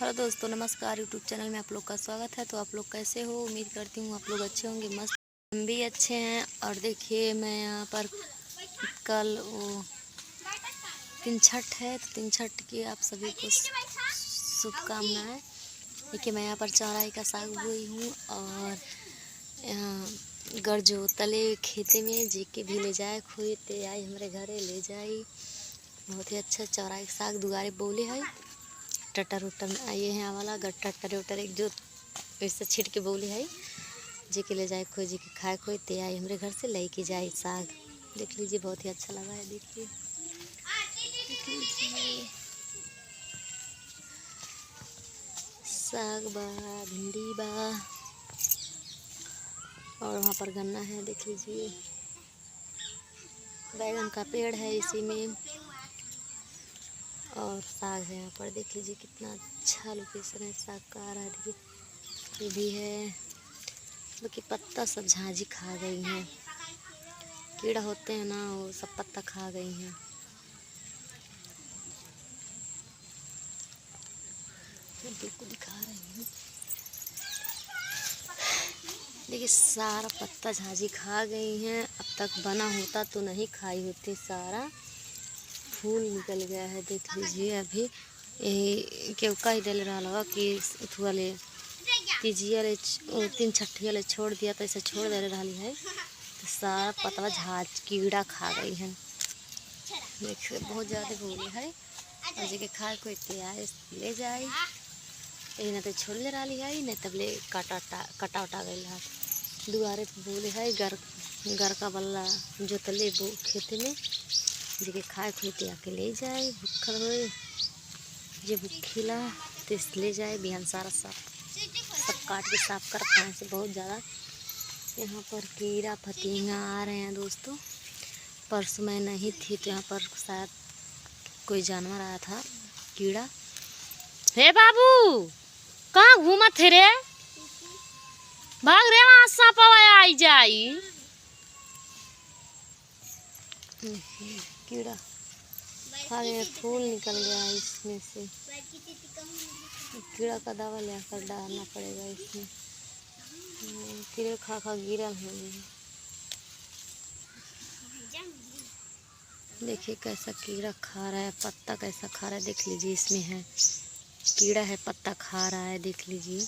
Hello दोस्तों, नमस्कार। YouTube channel में आप लोग का स्वागत है। तो आप लोग कैसे हो? उम्मीद करती हूँ आप लोग अच्छे होंगे, मस्त। हम भी अच्छे हैं। और देखिए, मैं यहाँ पर कल वो तीन छठ है, तो तीन छठ की आप सभी को शुभकामनाएं। देखिए, मैं यहाँ पर चौराई का साग बोई हूँ और यहाँ गढ़ जो तले खेते में जेके भी ले जाए खोए ते आई हमारे घरे ले जाई। बहुत ही अच्छा चौराई का साग दुआरे बोले है। टटर उटर में आइए हैं वाला गट्टा टटर उटर एक जो वैसे छिट के बोली है जी के ले जाए खोई जी के खाए खोई ते आई हमारे घर से ले के जाए साग। देख लीजिए, बहुत ही अच्छा लगा है। देखिए साग बा, भिंडी बा और वहाँ पर गन्ना है। देख लीजिए, बैगन का पेड़ है इसी में और साग है यहाँ पर। देख लीजिए कितना अच्छा लोकेशन है साग का आ रहा है। देखिए ये भी है, बाकी पत्ता सब झांझी खा गई हैं। कीड़ा होते हैं ना, वो सब पत्ता खा गई हैं। बिल्कुल दिखा रही हूँ। देखिए सारा पत्ता झांझी खा गई हैं। अब तक बना होता तो नहीं खाई होती, सारा फूल निकल गया है। देख लीजिए, अभी केव का ही डल रहा लगा कि वाले तीजिया ले तीन छठी वाले छोड़ दिया तो ऐसे छोड़ दे रही है, तो सारा पतवा झाड़ कीड़ा खा गई है। देखिए बहुत ज़्यादा बोली है और जगह खाए को इतने आए ले जाए न तो छोड़ ले रही है, नहीं तब ले कटा उटा गई है। दुआरे बोले है घर का बल्ला जो तले वो खेते में जगह खाए खोते आके ले जाए। भूखल हो जो भूखिला तो ले जाए बिहान सारा सब काट के साफ कर पाए से बहुत ज़्यादा यहाँ पर कीड़ा फतिंगा आ रहे हैं दोस्तों। परसों मैं नहीं थी तो यहाँ पर शायद कोई जानवर आया था कीड़ा। हे बाबू, कहाँ घूमा थे रे? भाग रे, वहाँ सांप आई जाई। कीड़ा खा गया, फूल निकल गया इसमें से। कीड़ा का दवा लेकर डालना पड़ेगा इसमें। कीड़े खा खा गिरा है। देखिए कैसा कीड़ा खा रहा है, पत्ता कैसा खा रहा है। देख लीजिए, इसमें है कीड़ा है, पत्ता खा रहा है। देख लीजिए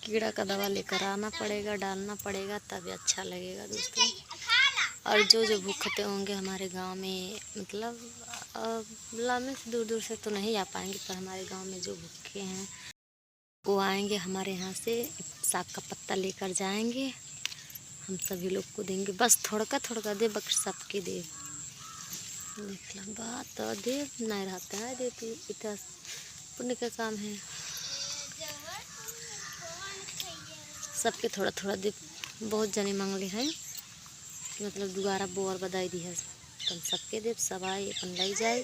कीड़ा का दवा लेकर आना पड़ेगा, डालना पड़ेगा, तभी अच्छा लगेगा दोस्तों। और जो भूखते होंगे हमारे गांव में, मतलब लामे से दूर दूर से तो नहीं आ पाएंगे, पर हमारे गांव में जो भूखे हैं वो आएंगे हमारे यहाँ से, साग का पत्ता लेकर जाएंगे, हम सभी लोग को देंगे। बस थोड़ा दे, बकर सबके दे। देख लो बात दे नहीं रहता है, दे तो इतना पुण्य का काम है। सबके थोड़ा दे। बहुत जने मांगले हैं, मतलब दोबारा बोर बधाई दी है, तो सबके दे। सब आए अपन ले जाए।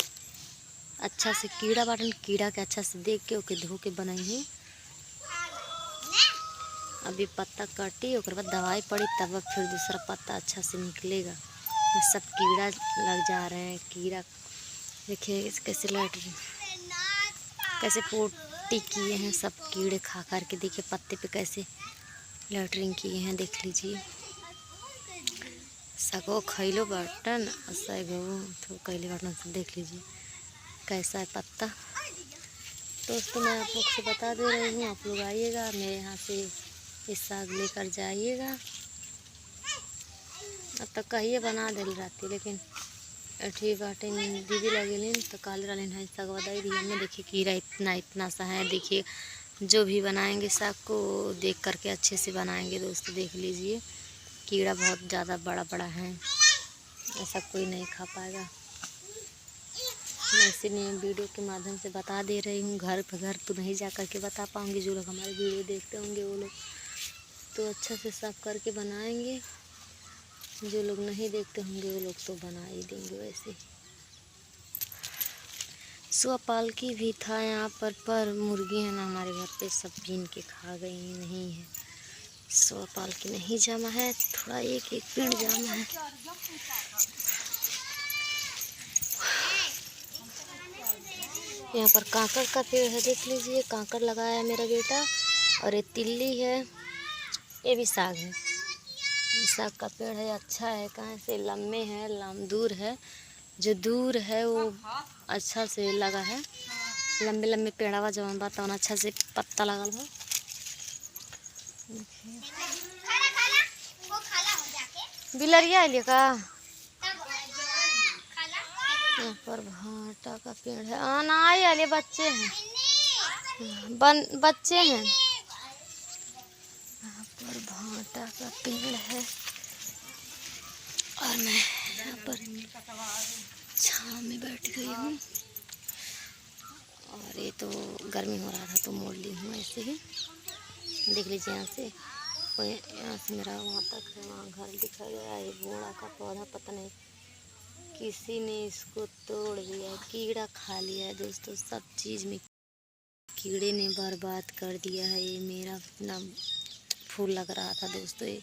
अच्छा से कीड़ा बाटन कीड़ा के अच्छा से देख के ओके धो के बनाई है। अभी पत्ता कटी और बाद दवाई पड़ी, तब फिर दूसरा पत्ता अच्छा से निकलेगा। सब कीड़ा लग जा रहे हैं। कीड़ा देखिए कैसे लट कैसे पोटी किए हैं, सब कीड़े खा कर के। देखिए पत्ते पे कैसे लैटरिंग किए हैं, देख लीजिए। सगो खैलो बटन सगो तो कैले बटन से देख लीजिए कैसा है पत्ता। दोस्तों मैं आप लोग से बता दे रही हूँ, आप लोग आइएगा मेरे यहाँ से इस साग लेकर जाइएगा। अब तक कहिए बना दिल रहती, लेकिन ठीक बाटे दीदी लगे तो काले रलिन है साग बदाई दी हमने। देखिए कीड़ा इतना सा है। देखिए जो भी बनाएंगे साग को देख करके अच्छे से बनाएंगे दोस्तों। देख लीजिए कीड़ा बहुत ज़्यादा बड़ा है, ऐसा कोई नहीं खा पाएगा। मैं इसीलिए वीडियो के माध्यम से बता दे रही हूँ। घर तो नहीं जा कर के बता पाऊँगी। जो लोग हमारे वीडियो देखते होंगे वो लोग तो अच्छा से साफ करके बनाएंगे, जो लोग नहीं देखते होंगे वो लोग तो बना ही देंगे वैसे। सुअपाल की भी था यहाँ पर मुर्गी है ना हमारे घर पे, सब बीन के खा गई नहीं है। सुअपाल की नहीं जमा है, थोड़ा एक पेड़ जमा है। यहाँ पर कांकड़ का पेड़ है, देख लीजिए, कांकड़ लगाया है मेरा बेटा। और ये तिल्ली है, ये भी साग है। साग का पेड़ है, अच्छा है, कहाँ से लम्बे है, दूर है, जो दूर है वो अच्छा से लगा है। लंबे लंबे पेड़वा जवन बा तवन अच्छा से पत्ता लगल बा। बिलरिया आइलिए का। यहाँ पर भाटा का पेड़ है, ना आइए, बच्चे हैं, बच्चे हैं। यहाँ पर भाटा का पेड़ है और मैं यहाँ पर छाँव में बैठ गई हूँ। और ये तो गर्मी हो रहा था तो मोड़ ली हूँ ऐसे ही। देख लीजिए यहाँ से मेरा वहाँ तक है, वहाँ घर दिखा गया है। बोड़ा का पौधा पता नहीं किसी ने इसको तोड़ दिया, कीड़ा खा लिया है दोस्तों। सब चीज़ में कीड़े ने बर्बाद कर दिया है। ये मेरा इतना फूल लग रहा था दोस्तों, ये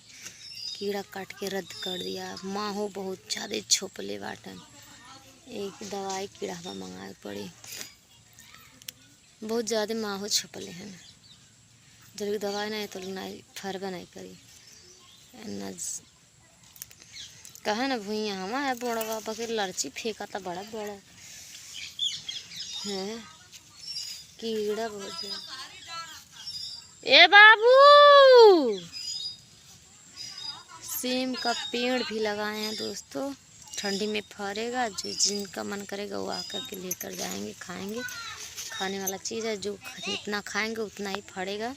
कीड़ा काट के रद्द कर दिया। माहो बहुत ज़्यादा छोपले बाटन, एक दवाई कीड़ा हवा मंगाए पड़ी, बहुत ज़्यादा माहो छपले हैं। जब दवाई नहीं तो नहीं फरबा नहीं करी न कहा ना भूइया हमा है बड़ा बाबा के लड़ची फेंका था, बड़ा बड़ा है कीड़ा बहुत ज्यादा। ए बाबू, सेम का पेड़ भी लगाए हैं दोस्तों, ठंडी में फरेगा। जो जिनका मन करेगा वो आकर के लेकर जाएंगे, खाएंगे। खाने वाला चीज़ है, जो जितना खाएंगे उतना ही फरेगा।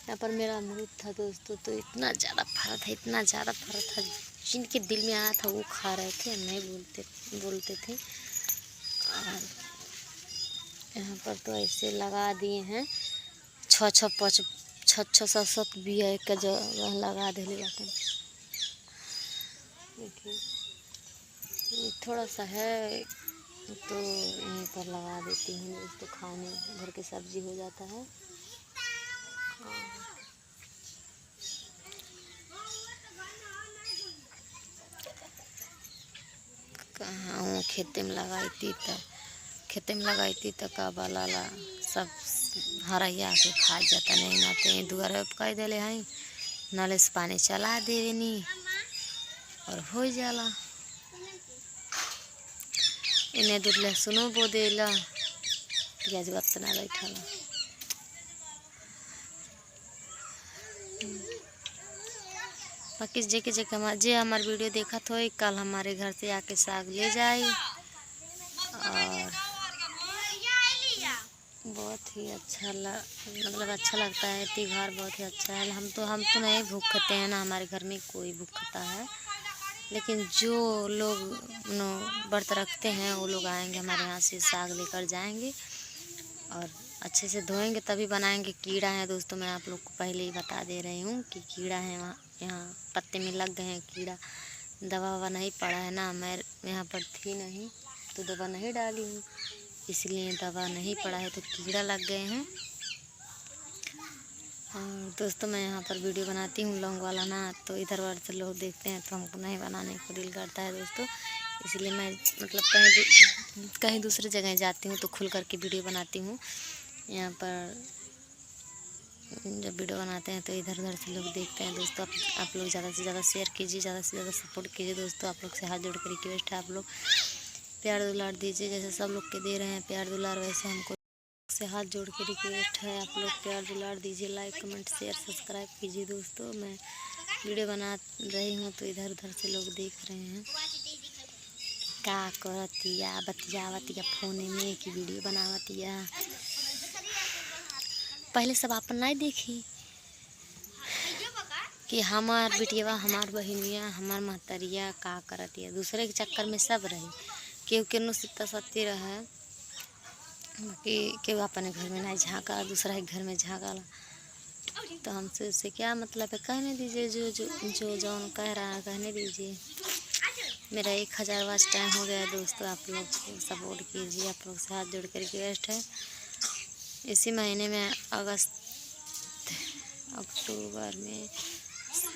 यहाँ पर मेरा अमरूद था दोस्तों, तो इतना ज़्यादा फरा था, इतना ज़्यादा फरा था, जिनके दिल में आया था वो खा रहे थे, नहीं बोलते थे। और यहाँ पर तो ऐसे लगा दिए हैं, 6-6 बिया एक जगह लगा दिले बाटे। देखिए थोड़ा सा है तो यहीं पर लगा देती हूँ दोस्तों, खाने भर के सब्जी हो जाता है। कहाँ खेते में लगाई थी तो का बाला सब हरैया के खा जाता। नहीं ना तो दुआरे पकाई दिले हैं, नाले से पानी चला देवे नी और हो जाला। इन्हें दूध लहसुनो बो देला, प्याज गत्तना बैठला। बाकी जे हमारे वीडियो देखा तो कल हमारे घर से आके साग ले जाए। और बहुत ही अच्छा अच्छा लगता है, त्योहार बहुत ही अच्छा है। हम तो नहीं भूखते हैं ना, हमारे घर में कोई भूखता है, लेकिन जो लोग व्रत रखते हैं वो लोग आएंगे हमारे यहाँ से साग लेकर जाएंगे और अच्छे से धोएंगे तभी बनाएंगे। कीड़ा है दोस्तों, मैं आप लोग को पहले ही बता दे रही हूँ कि कीड़ा है, वहाँ यहाँ पत्ते में लग गए हैं कीड़ा। दवा ववा नहीं पड़ा है ना, मैं यहाँ पर थी नहीं तो दवा नहीं डाली हूँ, इसलिए दवा नहीं पड़ा है तो कीड़ा लग गए हैं। और दोस्तों मैं यहाँ पर वीडियो बनाती हूँ लौंग वाला ना, तो इधर उधर से लोग देखते हैं तो हमको नहीं बनाने को दिल करता है दोस्तों। इसलिए मैं मतलब कहीं दूसरी जगह जाती हूँ तो खुल करके वीडियो बनाती हूँ। यहाँ पर जब वीडियो बनाते हैं तो इधर उधर से लोग देखते हैं दोस्तों। आप लोग ज़्यादा से ज़्यादा शेयर कीजिए, ज़्यादा से ज़्यादा सपोर्ट कीजिए दोस्तों। आप लोग से हाथ जोड़ कर रिक्वेस्ट है, आप लोग प्यार दुलार दीजिए, जैसे सब लोग के दे रहे हैं प्यार दुलार वैसे हमको से हाथ जोड़ के रिक्वेस्ट है, आप लोग प्यार दुलार दीजिए। लाइक कमेंट शेयर सब्सक्राइब कीजिए दोस्तों। मैं वीडियो बना रही हूँ तो इधर उधर से लोग देख रहे हैं का करतिया बतियावतिया फोने में कि वीडियो बनावतिया। पहले सब अपन नहीं देखी कि हमार बिटिया हमार बहनिया हमार महतरिया का करतिया, दूसरे के चक्कर में सब रही, केहू केनू सित्ता सत्ती रहे, कि केहू अपने घर में नहीं झाँका, दूसरा के घर में झाँका। तो हमसे उससे क्या मतलब है, कहने दीजिए, जो जौन कह रहा है कहने दीजिए। मेरा 1000 वॉच टाइम हो गया दोस्तों, आप लोग सपोर्ट कीजिए, आप लोग से हाथ जोड़ कर रिक्वेस्ट है। इसी महीने में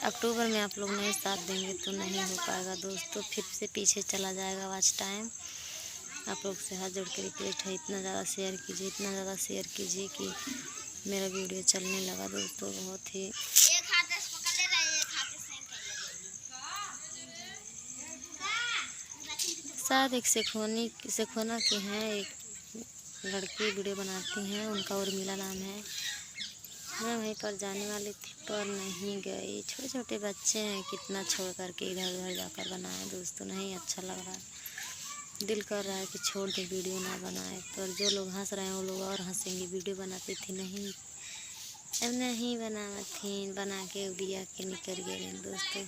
अक्टूबर में आप लोग नहीं साथ देंगे तो नहीं हो पाएगा दोस्तों, फिर से पीछे चला जाएगा वॉच टाइम। आप लोग से हाथ जोड़ के रिक्वेस्ट है, इतना ज़्यादा शेयर कीजिए, इतना ज़्यादा शेयर कीजिए कि मेरा वीडियो चलने लगा दोस्तों। बहुत ही शायद एक सेखोना के हैं, एक लड़की वीडियो बनाती हैं, उनका उर्मिला नाम है। मैं वहीं पर जाने वाली थी पर नहीं गई। छोटे छोटे बच्चे हैं, कितना छोड़ कर के इधर उधर जाकर बनाए दोस्तों, नहीं अच्छा लग रहा है। दिल कर रहा है कि छोड़ दे, वीडियो ना बनाए, पर जो लोग हंस रहे हैं वो लोग और हंसेंगे। वीडियो बनाती थी नहीं, अब नहीं बना के उड़िया के निकल गए दोस्तों।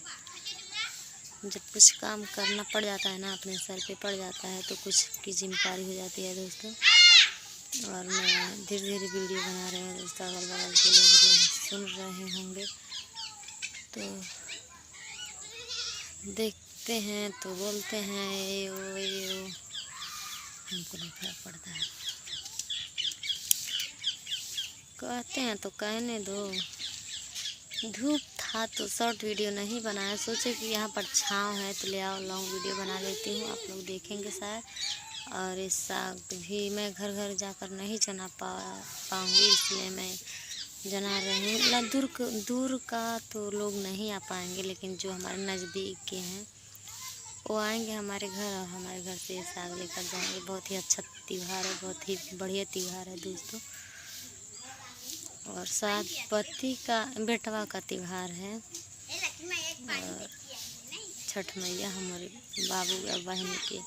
जब कुछ काम करना पड़ जाता है ना, अपने सर पे पड़ जाता है, तो कुछ की जिम्मेदारी हो जाती है दोस्तों। और मैं धीरे धीरे वीडियो बना रही हूँ दोस्तों। अगल बगल के लोग सुन रहे होंगे तो देखते हैं तो बोलते हैं ये वो, हमको नहीं फर्क पड़ता है। कहते हैं तो कहने दो। धूप था तो शॉर्ट वीडियो नहीं बनाया, सोचे कि यहाँ पर छाँव है तो ले आओ लॉन्ग वीडियो बना देती हूँ, आप लोग देखेंगे शायद। और इस साग भी मैं घर घर जाकर नहीं जना पाऊँगी, इसलिए मैं जना रही हूँ। दूर का तो लोग नहीं आ पाएंगे, लेकिन जो हमारे नज़दीक के हैं वो आएंगे हमारे घर, और हमारे घर से साग लेकर जाएंगे। बहुत ही अच्छा त्यौहार है, बहुत ही बढ़िया त्यौहार है दोस्तों। और साथ पति का बेटवा का त्यौहार है। और छठ मैया हमारे बाबू या बहन के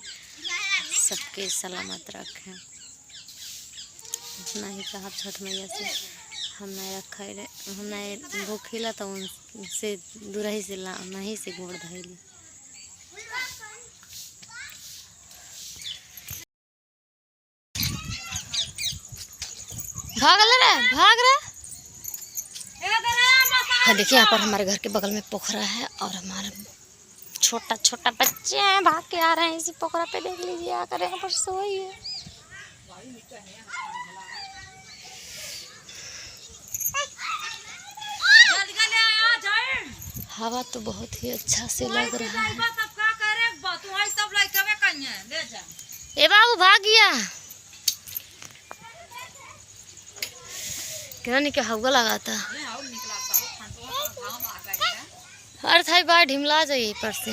सबके सलामत रखें। इतना ही कहा छठ मैया से। हमने भूखिला तो उनसे दूरही से नहीं से गोड़ धैली। भाग रहा। देखिए यहाँ पर हमारे घर के बगल में पोखरा है, और हमारे छोटा छोटा बच्चे हैं, भाग के आ रहे हैं इसी पोखरा पे। देख लीजिए आकर यहाँ पर सोई है। हवा तो बहुत ही अच्छा से लग रहा है। ए बाबू भाग गया, क्या हवा लगाता। अरे थाई बाहर ढिमला जाइए पर से।